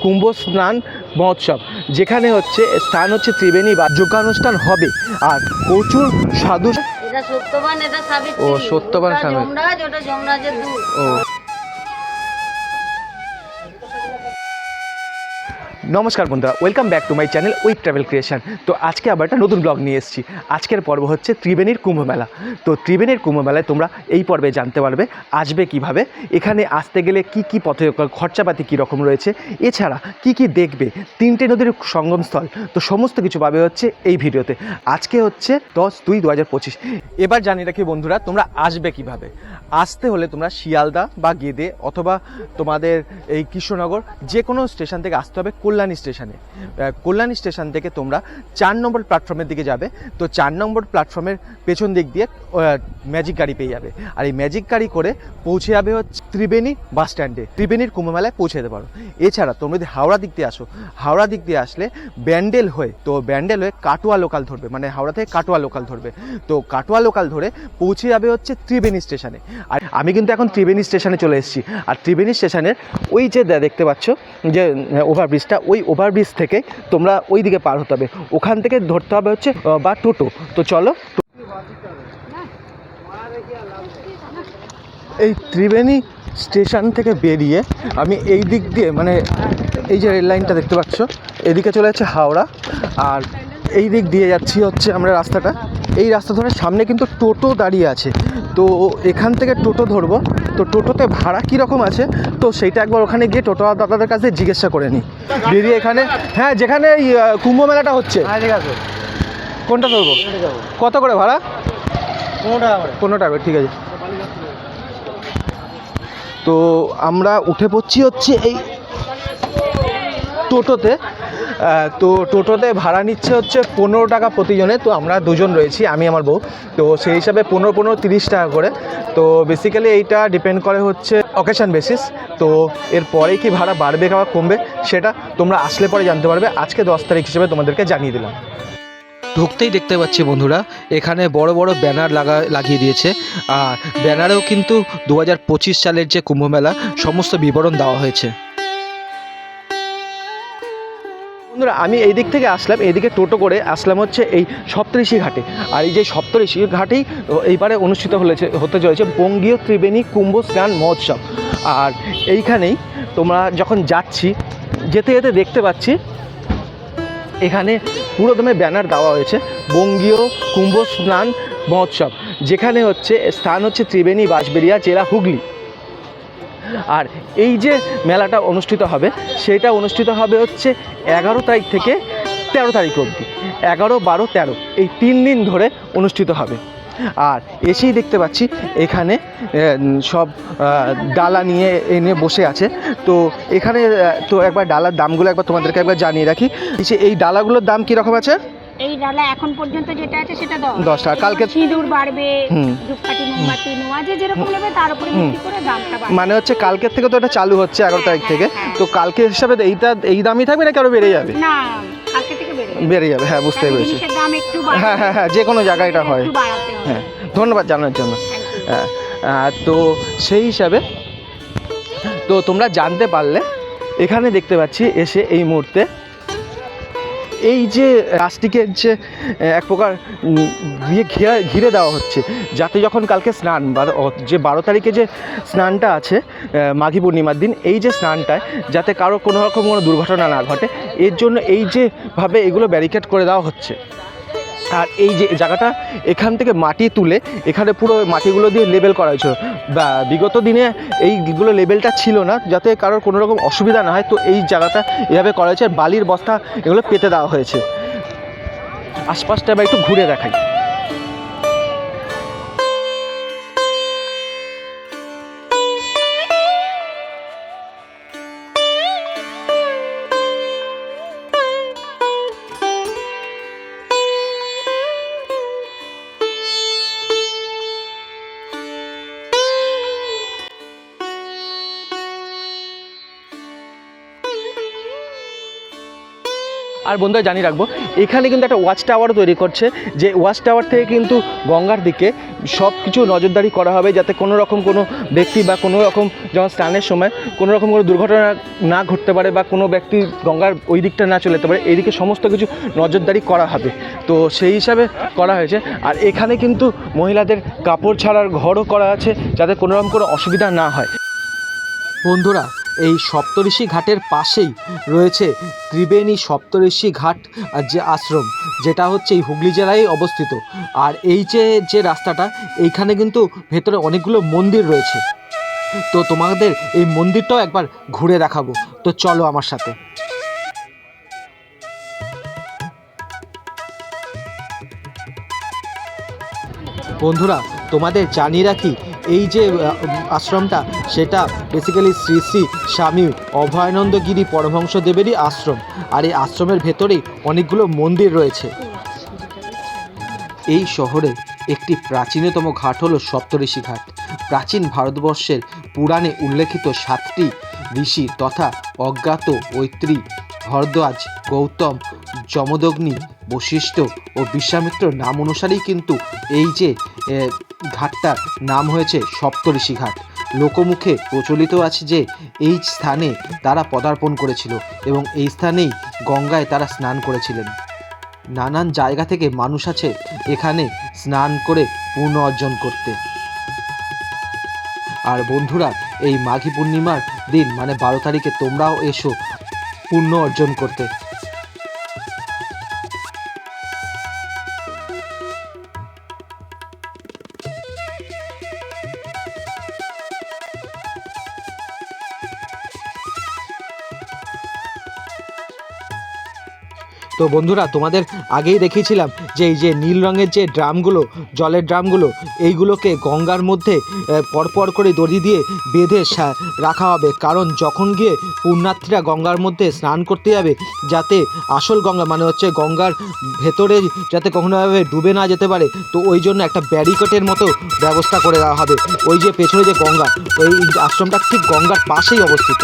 কুম্ভ স্নান মহোৎসব, যেখানে হচ্ছে স্থান হচ্ছে ত্রিবেণী বা যোগানুষ্ঠান হবে। আর প্রচুর সাধু, এটা সত্যবান, এটা সাবিত্রী। ও সত্যবান ওটা স্বামী, যমরাজ, ওটা যমরাজের দূত। ও নমস্কার বন্ধুরা, welcome back to my channel with travel creation. তো আজকে আবার একটা নতুন ব্লগ নিয়ে এসেছি। আজকের পর্ব হচ্ছে ত্রিবেণীর কুম্ভমেলা। তো ত্রিবেণীর কুম্ভমেলায় তোমরা এই পর্বে জানতে পারবে আসবে কিভাবে, এখানে আসতে গেলে কি কি পথে খরচাপাতি কীরকম রয়েছে, এছাড়া কি কি দেখবে, 3টে নদীর সঙ্গমস্থল, তো সমস্ত কিছু পাবে হচ্ছে এই ভিডিওতে। আজকে হচ্ছে 10/2/2025। এবার জানি রাখি বন্ধুরা, তোমরা আসবে কিভাবে। আসতে হলে তোমরা শিয়ালদা বা গেদে অথবা তোমাদের এই কৃষ্ণনগর যে কোনো স্টেশন থেকে আসতে হবে কল্যাণী স্টেশনে। কল্যাণী স্টেশন থেকে তোমরা 4 নম্বর প্ল্যাটফর্মের দিকে যাবে। তো 4 নম্বর প্ল্যাটফর্মের পেছন দিক দিয়ে ম্যাজিক গাড়ি পেয়ে যাবে। আর এই ম্যাজিক গাড়ি করে পৌঁছে যাবে হচ্ছে ত্রিবেণী বাস স্ট্যান্ডে, ত্রিবেণীর কুম্ভমেলায় পৌঁছে যেতে পারো। এছাড়া তোমরা যদি হাওড়া দিক দিয়ে আসো, হাওড়া দিক দিয়ে আসলে ব্যান্ডেল হয়ে, তো ব্যান্ডেল হয়ে কাটোয়া লোকাল ধরবে, মানে হাওড়া থেকে কাটোয়া লোকাল ধরবে। তো কাটোয়া লোকাল ধরে পৌঁছে যাবে হচ্ছে ত্রিবেণী স্টেশনে। আর আমি কিন্তু এখন ত্রিবেণী স্টেশনে চলে এসেছি। আর ত্রিবেণী স্টেশনের ওই যে দেখতে পাচ্ছ যে ওভারব্রিজটা, ওই ওভারব্রিজ থেকে তোমরা ওই দিকে পার হতে হবে, ওখান থেকে ধরতে হবে হচ্ছে বা টোটো। তো চলো, এই ত্রিবেণী স্টেশন থেকে বেরিয়ে আমি এই দিক দিয়ে, মানে এই যে রেল লাইনটা দেখতে পাচ্ছ, এদিকে চলে যাচ্ছে হাওড়া। আর এই দিক দিয়ে যাচ্ছি হচ্ছে আমরা রাস্তাটা, এই রাস্তা ধরে সামনে কিন্তু টোটো দাঁড়িয়ে আছে। তো এখান থেকে টোটো ধরবো। তো টোটোতে ভাড়া কীরকম আছে, তো সেইটা একবার ওখানে গিয়ে টোটো দাদাদের কাছে জিজ্ঞাসা করে নিই। বেরিয়ে এখানে, হ্যাঁ যেখানে এই কুম্ভ মেলাটা হচ্ছে, কোনটা ধরবো, কত করে ভাড়া? 15 টাকা, ঠিক আছে। তো আমরা উঠে পড়ছি হচ্ছে এই টোটোতে। তো টোটোতে ভাড়া নিচ্ছে হচ্ছে 15 টাকা প্রতিজনে। তো আমরা দুজন রয়েছি, আমি আমার বউ। তো সেই হিসাবে 15 30 টাকা করে। তো বেসিক্যালি এইটা ডিপেন্ড করে হচ্ছে অকেশান বেসিস। তো এরপরে কি ভাড়া বাড়বে বা কমবে সেটা তোমরা আসলে পরে জানতে পারবে। আজকে 10 তারিখ হিসেবে তোমাদেরকে জানিয়ে দিলাম। ঢুকতেই দেখতে পাচ্ছি বন্ধুরা, এখানে বড় বড় ব্যানার লাগিয়ে দিয়েছে। আর ব্যানারেও কিন্তু 2025 সালের যে কুম্ভমেলা সমস্ত বিবরণ দেওয়া হয়েছে। বন্ধুরা, আমি এই দিক থেকে আসলাম, এইদিকে টোটো করে আসলাম হচ্ছে এই সপ্তঋষি ঘাটে। আর এই যে সপ্তঋষি ঘাটেই এইবারে অনুষ্ঠিত হতে চলেছে বঙ্গীয় ত্রিবেণী কুম্ভ স্নান মহোৎসব। আর এইখানেই তোমরা যখন যাচ্ছি, যেতে যেতে দেখতে পাচ্ছি এখানে পুরোদমে ব্যানার দেওয়া হয়েছে বঙ্গীয় কুম্ভ স্নান মহোৎসব, যেখানে হচ্ছে স্থান হচ্ছে ত্রিবেণী বাঁশবেড়িয়া, জেলা হুগলি। আর এই যে মেলাটা অনুষ্ঠিত হবে, সেটা অনুষ্ঠিত হবে হচ্ছে 11 তারিখ থেকে 13 তারিখ অবধি। 11, 12, 13 এই 3 দিন ধরে অনুষ্ঠিত হবে। আর এসেই দেখতে পাচ্ছি এখানে সব ডালা নিয়ে এনে বসে আছে। তো এখানে তো একবার ডালার দামগুলো একবার তোমাদেরকে একবার জানিয়ে রাখি। এই ডালাগুলোর দাম কীরকম আছে? এই ডালা এখন পর্যন্ত যেটা আছে সেটা 10 টাকা। কালকে সিঁদুর বাড়বে, ধূপকাঠি মোমবাতি নোয়া যেরকম নেবে তার উপরে ভিত্তি করে দামটা বাড়বে। মানে হচ্ছে কালকের থেকে তো এটা চালু হচ্ছে 11 তারিখ থেকে। তো কালকে হিসাবে এই দামই থাকবে নাকি আরো বেড়ে যাবে? না, কালকে থেকে বেড়ে যাবে, হ্যাঁ বুঝতে পেরেছি। জিনিসের দাম একটু বাড়বে, হ্যাঁ যে কোনো জায়গায় এটা হয়। হ্যাঁ, ধন্যবাদ জানার জন্য। হ্যাঁ, তো সেই হিসাবে তো তোমরা জানতে পারলে এখানে দেখতে পাচ্ছি এসে এই মুহূর্তে এই যে রাস্টিকের যে এক প্রকার দিয়ে ঘিরে দেওয়া হচ্ছে, যাতে যখন কালকে স্নান বা যে 12 তারিখে যে স্নানটা আছে মাঘী পূর্ণিমার দিন, এই যে স্নানটায় যাতে কারো কোনো রকম কোনো দুর্ঘটনা না ঘটে, এর জন্য এই যেভাবে এগুলো ব্যারিকেড করে দেওয়া হচ্ছে। আর এই যে জায়গাটা, এখান থেকে মাটি তুলে এখানে পুরো মাটিগুলো দিয়ে লেবেল করা হয়েছিল। বা বিগত দিনে এইগুলো লেবেলটা ছিল না, যাতে কারোর কোনো রকম অসুবিধা না হয়। তো এই জায়গাটা এভাবে করা হয়েছে, বালির বস্তা এগুলো পেতে দেওয়া হয়েছে। আশপাশটা এবার একটু ঘুরে দেখাই। আর বন্ধুরা জানিয়ে রাখবো, এখানে কিন্তু একটা ওয়াচ টাওয়ারও তৈরি করছে, যে ওয়াচ টাওয়ার থেকে কিন্তু গঙ্গার দিকে সব কিছু নজরদারি করা হবে, যাতে কোনো রকম কোনো ব্যক্তি বা কোনো রকম যেমন স্নানের সময় কোনো রকম কোনো দুর্ঘটনা না ঘটতে পারে, বা কোনো ব্যক্তি গঙ্গার ওই দিকটা না চলে যেতে পারে, এইদিকে সমস্ত কিছু নজরদারি করা হবে। তো সেই হিসাবে করা হয়েছে। আর এখানে কিন্তু মহিলাদের কাপড় ছাড়ার ঘরও করা আছে, যাতে কোনো রকম কোনো অসুবিধা না হয়। বন্ধুরা, এই সপ্তঋষি ঘাটের পাশেই রয়েছে ত্রিবেণী সপ্তঋষি ঘাট আর যে আশ্রম, যেটা হচ্ছে এই হুগলি জেলায় অবস্থিত। আর এই যে রাস্তাটা, এইখানে কিন্তু ভেতরে অনেকগুলো মন্দির রয়েছে। তো তোমাদের এই মন্দিরটাও একবার ঘুরে দেখাবো, তো চলো আমার সাথে। বন্ধুরা, তোমাদের জানিয়ে রাখি, এই যে আশ্রমটা, সেটা বেসিক্যালি শ্রী শ্রী স্বামী অভয়ানন্দগিরি পরমহংসদেবেরই আশ্রম। আর এই আশ্রমের ভেতরেই অনেকগুলো মন্দির রয়েছে। এই শহরে একটি প্রাচীনতম ঘাট হলো সপ্তঋষি ঘাট। প্রাচীন ভারতবর্ষের পুরাণে উল্লেখিত 7টি ঋষি তথা অজ্ঞাত, ঐত্রী, ভরদ্বাজ, গৌতম, যমদগ্নি, বশিষ্ঠ ও বিশ্বামিত্র নাম অনুসারেই কিন্তু এই যে ঘাটটার নাম হয়েছে সপ্তঋষি ঘাট। লোকমুখে প্রচলিত আছে যে এই স্থানে তারা পদার্পণ করেছিল এবং এই স্থানেই গঙ্গায় তারা স্নান করেছিলেন। নানান জায়গা থেকে মানুষ আছে এখানে স্নান করে পুণ্য অর্জন করতে। আর বন্ধুরা, এই মাঘী পূর্ণিমার দিন মানে 12 তারিখে তোমরাও এসো পুণ্য অর্জন করতে। তো বন্ধুরা, তোমাদের আগেই দেখিয়েছিলাম যে এই যে নীল রঙের যে ড্রামগুলো, জলের ড্রামগুলো, এইগুলোকে গঙ্গার মধ্যে পরপর করে দড়ি দিয়ে বেঁধে রাখা হবে। কারণ যখন গিয়ে পুণ্যার্থীরা গঙ্গার মধ্যে স্নান করতে যাবে, যাতে আসল গঙ্গা মানে হচ্ছে গঙ্গার ভেতরে যাতে কখনোভাবে ডুবে না যেতে পারে, তো ওই জন্য একটা ব্যারিকেডের মতো ব্যবস্থা করে দেওয়া হবে। ওই যে পেছনে যে গঙ্গা, ওই আশ্রমটা ঠিক গঙ্গার পাশেই অবস্থিত।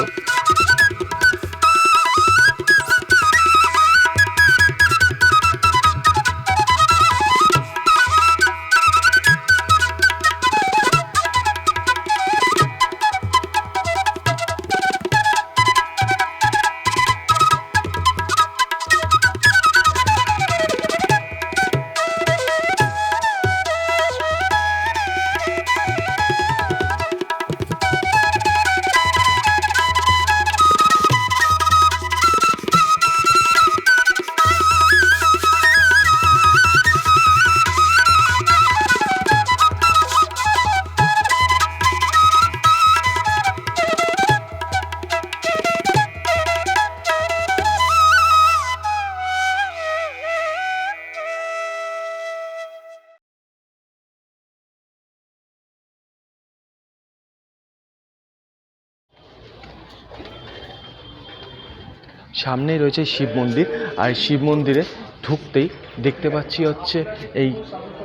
সামনেই রয়েছে শিব মন্দির, আর শিব মন্দিরে ঢুকতেই দেখতে পাচ্ছি হচ্ছে এই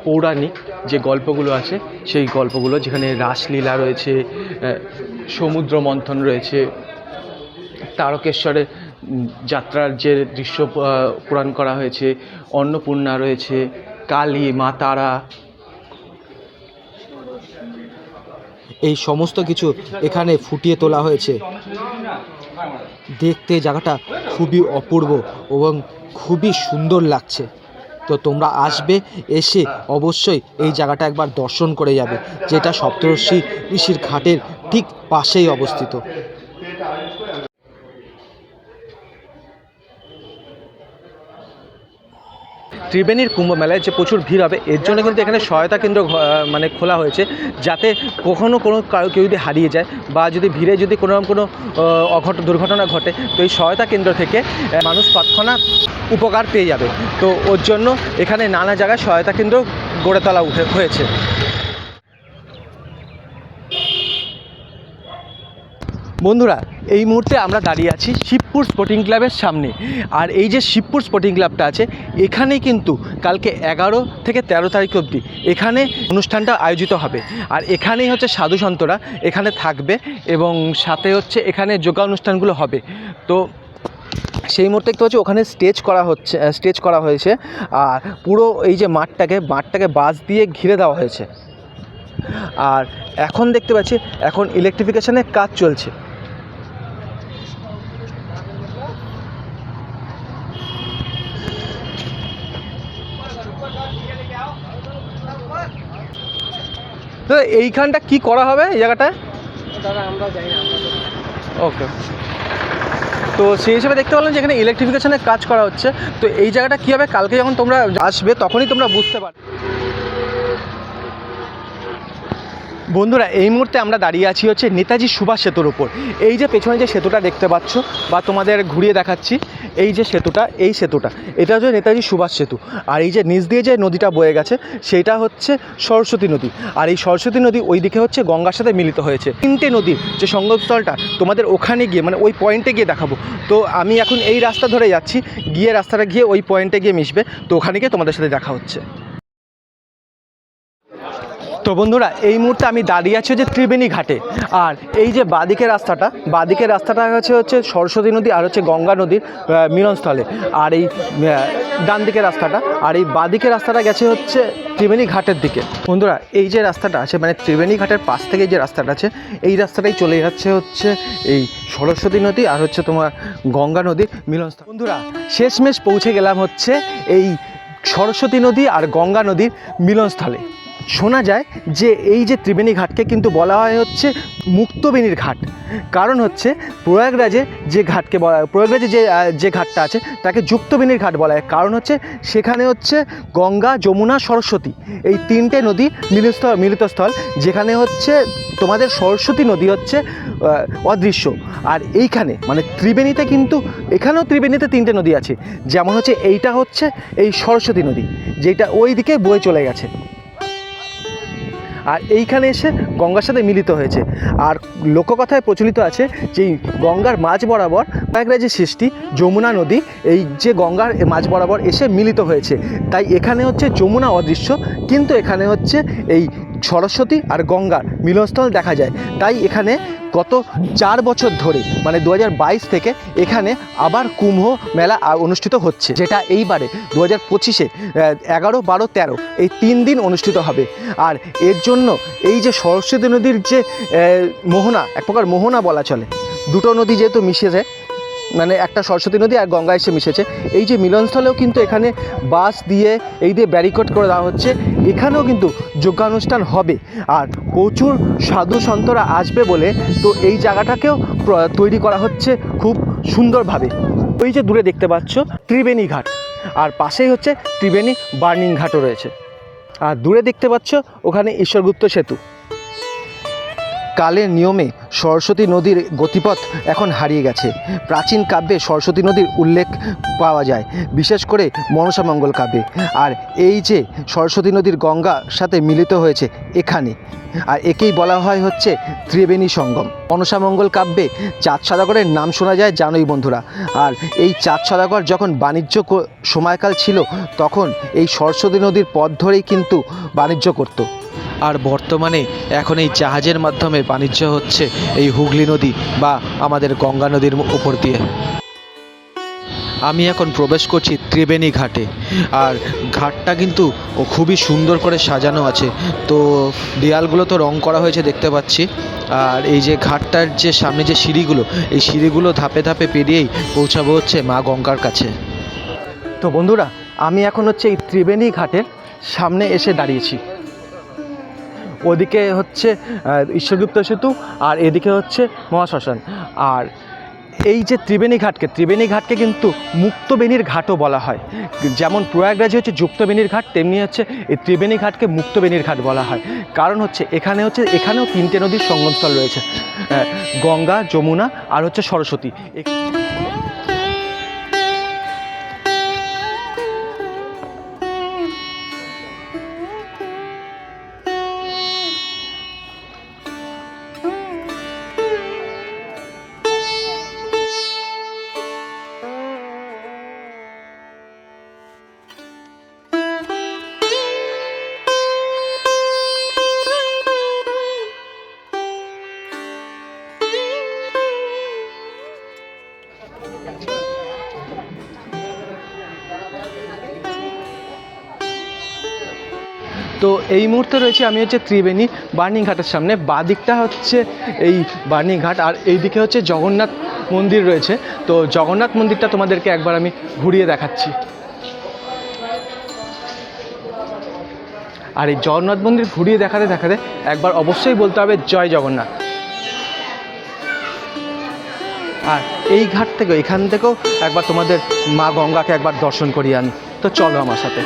পৌরাণিক যে গল্পগুলো আছে সেই গল্পগুলো, যেখানে রাসলীলা রয়েছে, সমুদ্র মন্থন রয়েছে, তারকেশ্বরের যাত্রার যে দৃশ্য পুরাণ করা হয়েছে, অন্নপূর্ণা রয়েছে, কালী, মা তারা, এই সমস্ত কিছু এখানে ফুটিয়ে তোলা হয়েছে। দেখতে জায়গাটা খুবই অপূর্ব এবং খুবই সুন্দর লাগছে। তো তোমরা আসবে, এসে অবশ্যই এই জায়গাটা একবার দর্শন করে যাবে, যেটা সপ্তঋষির ঘাটের ঠিক পাশেই অবস্থিত। ত্রিবেণীর কুম্ভ মেলায় যে প্রচুর ভিড় হবে, এর জন্য কিন্তু এখানে সহায়তা কেন্দ্র মানে খোলা হয়েছে, যাতে কখনো কেউ যদি হারিয়ে যায় বা যদি ভিড়ে যদি কোনো দুর্ঘটনা ঘটে, তো এই সহায়তা কেন্দ্র থেকে মানুষ তৎক্ষণাৎ উপকার পেয়ে যাবে। তো ওর জন্য এখানে নানা জায়গায় সহায়তা কেন্দ্র গড়ে তোলা হয়েছে। বন্ধুরা, এই মুহূর্তে আমরা দাঁড়িয়ে আছি শিবপুর স্পোর্টিং ক্লাবের সামনে। আর এই যে শিবপুর স্পোর্টিং ক্লাবটা আছে, এখানেই কিন্তু কালকে 11 থেকে 13 তারিখ অবধি এখানে অনুষ্ঠানটা আয়োজিত হবে। আর এখানেই হচ্ছে সাধু সন্তরা এখানে থাকবে এবং সাথে হচ্ছে এখানে যোগা অনুষ্ঠানগুলো হবে। তো সেই মুহূর্তে দেখতে পাচ্ছি ওখানে স্টেজ করা হয়েছে, আর পুরো এই যে মাঠটাকে বাঁশ দিয়ে ঘিরে দেওয়া হয়েছে। আর এখন দেখতে পাচ্ছি এখন ইলেকট্রিফিকেশনের কাজ চলছে। তো এইখানটা কি করা হবে এই জায়গাটায়? ওকে, তো সেই হিসেবে দেখতে পেলাম যে এখানে ইলেকট্রিফিকেশনের কাজ করা হচ্ছে। তো এই জায়গাটা কী হবে, কালকে যখন তোমরা আসবে তখনই তোমরা বুঝতে পারবে। বন্ধুরা, এই মুহূর্তে আমরা দাঁড়িয়ে আছি হচ্ছে নেতাজি সুভাষ সেতুর উপর। এই যে পেছনে যে সেতুটা দেখতে পাচ্ছ বা তোমাদের ঘুরিয়ে দেখাচ্ছি, এই যে সেতুটা এটা হচ্ছে নেতাজি সুভাষ সেতু। আর এই যে নিচ দিয়ে যে নদীটা বয়ে গেছে সেইটা হচ্ছে সরস্বতী নদী। আর এই সরস্বতী নদী ওই দিকে হচ্ছে গঙ্গার সাথে মিলিত হয়েছে। 3টে নদীর যে সঙ্গমস্থলটা তোমাদের ওখানে গিয়ে মানে ওই পয়েন্টে গিয়ে দেখাবো। তো আমি এখন এই রাস্তা ধরে যাচ্ছি, রাস্তাটা গিয়ে ওই পয়েন্টে গিয়ে মিশবে। তো ওখানে গিয়ে তোমাদের সাথে দেখা হচ্ছে। তো বন্ধুরা, এই মুহূর্তে আমি দাঁড়িয়ে আছি যে ত্রিবেণী ঘাটে। আর এই যে বাঁদিকের রাস্তাটা হচ্ছে সরস্বতী নদী আর হচ্ছে গঙ্গা নদীর মিলনস্থলে। আর এই ডান দিকের রাস্তাটা আর এই বাঁদিকের রাস্তাটা গেছে হচ্ছে ত্রিবেণী ঘাটের দিকে। বন্ধুরা, এই যে রাস্তাটা আছে মানে ত্রিবেণী ঘাটের পাশ থেকে যে রাস্তাটা আছে এই রাস্তাটাই চলে যাচ্ছে হচ্ছে এই সরস্বতী নদী আর হচ্ছে তোমার গঙ্গা নদীর মিলনস্থল। বন্ধুরা, শেষমেশ পৌঁছে গেলাম হচ্ছে এই সরস্বতী নদী আর গঙ্গা নদীর মিলনস্থলে। শোনা যায় যে এই যে ত্রিবেণী ঘাটকে কিন্তু বলা হয় হচ্ছে মুক্তবেণীর ঘাট। কারণ হচ্ছে প্রয়াগরাজে যে ঘাটটা আছে তাকে যুক্তবেণীর ঘাট বলা হয়। কারণ হচ্ছে সেখানে হচ্ছে গঙ্গা, যমুনা, সরস্বতী এই 3টে নদী মিলিতস্থল, যেখানে হচ্ছে তোমাদের সরস্বতী নদী হচ্ছে অদৃশ্য। আর এইখানে মানে ত্রিবেণীতে কিন্তু এখানেও ত্রিবেণীতে 3টে নদী আছে। যেমন হচ্ছে এইটা হচ্ছে এই সরস্বতী নদী, যেটা ওই দিকে বয়ে চলে গেছে আর এইখানে এসে গঙ্গার সাথে মিলিত হয়েছে। আর লোককথায় প্রচলিত আছে যে গঙ্গার মাঝ বরাবর প্রয়াগরাজের সৃষ্টি যমুনা নদী এই যে গঙ্গার মাঝ বরাবর এসে মিলিত হয়েছে। তাই এখানে হচ্ছে যমুনা অদৃশ্য, কিন্তু এখানে হচ্ছে এই সরস্বতী আর গঙ্গার মিলনস্থল দেখা যায়। তাই এখানে গত 4 বছর ধরে মানে 2022 থেকে এখানে আবার কুম্ভ মেলা অনুষ্ঠিত হচ্ছে, যেটা এইবারে 2025-এ 11, 12, 13 এই 3 দিন অনুষ্ঠিত হবে। আর এর জন্য এই যে সরস্বতী নদীর যে মোহনা, এক প্রকার মোহনা বলা চলে, দুটো নদী যেহেতু মিশেছে মানে একটা সরস্বতী নদী আর গঙ্গা এসে মিশেছে, এই যে মিলনস্থলেও কিন্তু এখানে বাঁশ দিয়ে এই দিয়ে ব্যারিকেড করে দেওয়া হচ্ছে। এখানেও কিন্তু যজ্ঞানুষ্ঠান হবে আর প্রচুর সাধু সন্তরা আসবে বলে তো এই জায়গাটাকেও তৈরি করা হচ্ছে খুব সুন্দরভাবে। ওই যে দূরে দেখতে পাচ্ছ ত্রিবেণী ঘাট, আর পাশেই হচ্ছে ত্রিবেণী বার্নিং ঘাটও রয়েছে। আর দূরে দেখতে পাচ্ছ ওখানে ঈশ্বরগুপ্ত সেতু। কালের নিয়মে সরস্বতী নদীর গতিপথ এখন হারিয়ে গেছে। প্রাচীন কাব্যে সরস্বতী নদীর উল্লেখ পাওয়া যায়, বিশেষ করে মনসামঙ্গল কাব্যে। আর এই যে সরস্বতী নদীর গঙ্গার সাথে মিলিত হয়েছে এখানে, আর একেই বলা হয় হচ্ছে ত্রিবেণী সঙ্গম। মনসামঙ্গল কাব্যে চাঁদ সওদাগরের নাম শোনা যায়, জানোই বন্ধুরা। আর এই চাঁদ সওদাগর যখন বাণিজ্য সময়কাল ছিল তখন এই সরস্বতী নদীর পথ ধরেই কিন্তু বাণিজ্য করত। আর বর্তমানে এখন এই জাহাজের মাধ্যমে বাণিজ্য হচ্ছে এই হুগলি নদী বা আমাদের গঙ্গা নদীর উপর দিয়ে। আমি এখন প্রবেশ করছি ত্রিবেণী ঘাটে। আর ঘাটটা কিন্তু খুবই সুন্দর করে সাজানো আছে। তো দেয়ালগুলো তো রং করা হয়েছে দেখতে পাচ্ছি। আর এই যে ঘাটটার যে সামনে যে সিঁড়িগুলো, এই সিঁড়িগুলো ধাপে ধাপে পেরিয়েই পৌঁছাবো হচ্ছে মা গঙ্গার কাছে। তো বন্ধুরা, আমি এখন হচ্ছে এই ত্রিবেণী ঘাটের সামনে এসে দাঁড়িয়েছি। ওদিকে হচ্ছে ঈশ্বরগুপ্ত সেতু আর এদিকে হচ্ছে মহাশ্মশান। আর এই যে ত্রিবেণী ঘাটকে কিন্তু মুক্তবেণীর ঘাটও বলা হয়। যেমন প্রয়াগরাজে হচ্ছে যুক্তবেণীর ঘাট, তেমনি হচ্ছে এই ত্রিবেণী ঘাটকে মুক্তবেণীর ঘাট বলা হয়। কারণ হচ্ছে এখানেও 3টে নদীর সঙ্গমস্থল রয়েছে, গঙ্গা, যমুনা আর হচ্ছে সরস্বতী। তো এই মুহূর্তে রয়েছে আমি হচ্ছে ত্রিবেণী বার্নিং ঘাটের সামনে, বাঁ দিকটা হচ্ছে এই বার্নিং ঘাট আর এই দিকে হচ্ছে জগন্নাথ মন্দির রয়েছে। তো জগন্নাথ মন্দিরটা তোমাদেরকে একবার আমি ঘুরিয়ে দেখাচ্ছি। আর এই জগন্নাথ মন্দির ঘুরিয়ে দেখাতে দেখাতে একবার অবশ্যই বলতে হবে জয় জগন্নাথ। আর এই ঘাট থেকে এখান থেকেও একবার তোমাদের মা গঙ্গাকে একবার দর্শন করিয়ে আনি। তো চলো আমার সাথে।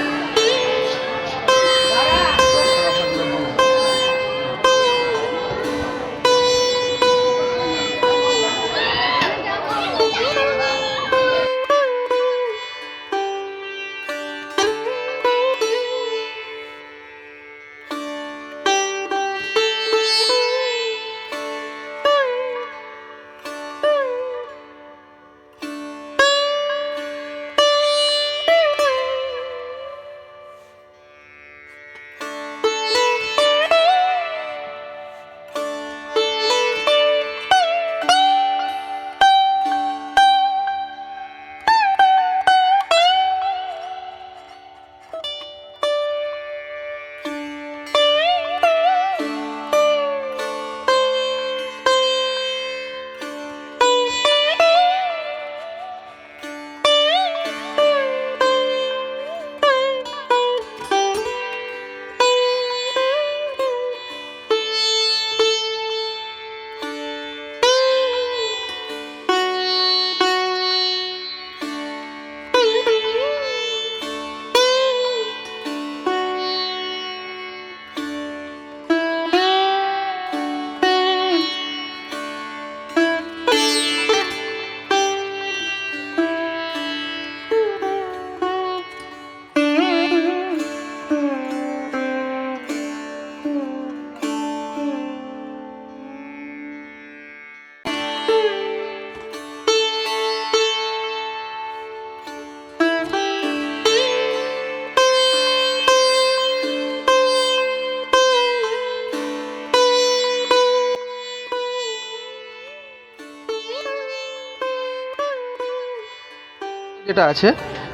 যেটা আছে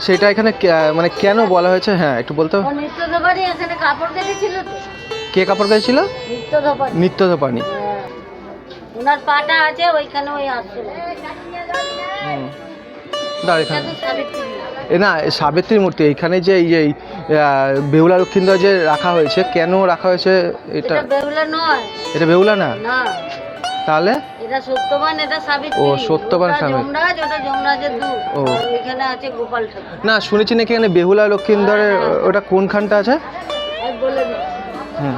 সেটা এখানে মানে কেন বলা হয়েছে, হ্যাঁ একটু বলতে হবে। নিত্য ধোপানি এখানে কাপড় কেটেছিল তো। কে কাপড় গাইছিল? নিত্য ধোপানি। নিত্য ধোপানি। ওনার পাটা আছে ওইখানে ওই আসছে। দাঁড় এখানে এ না সাবিত্রীর মূর্তি এইখানে যে এই যে বেহুলা লক্ষিন্দর যে রাখা হয়েছে, কেন রাখা হয়েছে এটা? বেহুলা নয়, এটা বেহুলা না, না তাহলে এটা সত্যবান, এটা সাবিত্রী। ও সত্যবান স্বামী। যমরাজ, ওটা যমরাজের দূত। ও ওইখানে আছে গোপাল ঠাকুর। না শুনেছি নাকি এখানে বেহুলা লক্ষিন্দরের ওটা কোনখানটা আছে? আমি বলে দিচ্ছি। হুম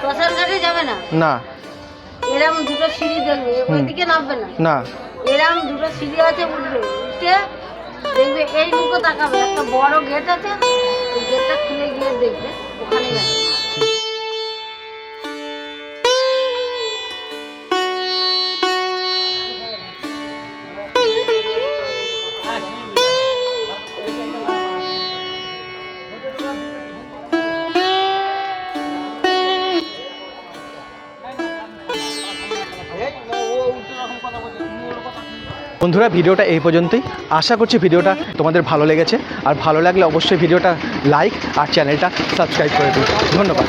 শ্মশান ঘাটে যাবে না, না এরম দুটো সিঁড়ি দেখবে, ওইদিকে নামবে না, না এরম দুটো সিঁড়ি আছে, উঠবে, উঠে দেখবে এই মুখো তাকাবে, একটা বড় গেট আছে, ওই গেটটা খুলে গিয়ে দেখবে ওখানে যাবে। বন্ধুরা ভিডিওটা এই পর্যন্তই। আশা করছি ভিডিওটা তোমাদের ভালো লেগেছে, আর ভালো লাগলে অবশ্যই ভিডিওটা লাইক আর চ্যানেলটা সাবস্ক্রাইব করে দিন। ধন্যবাদ।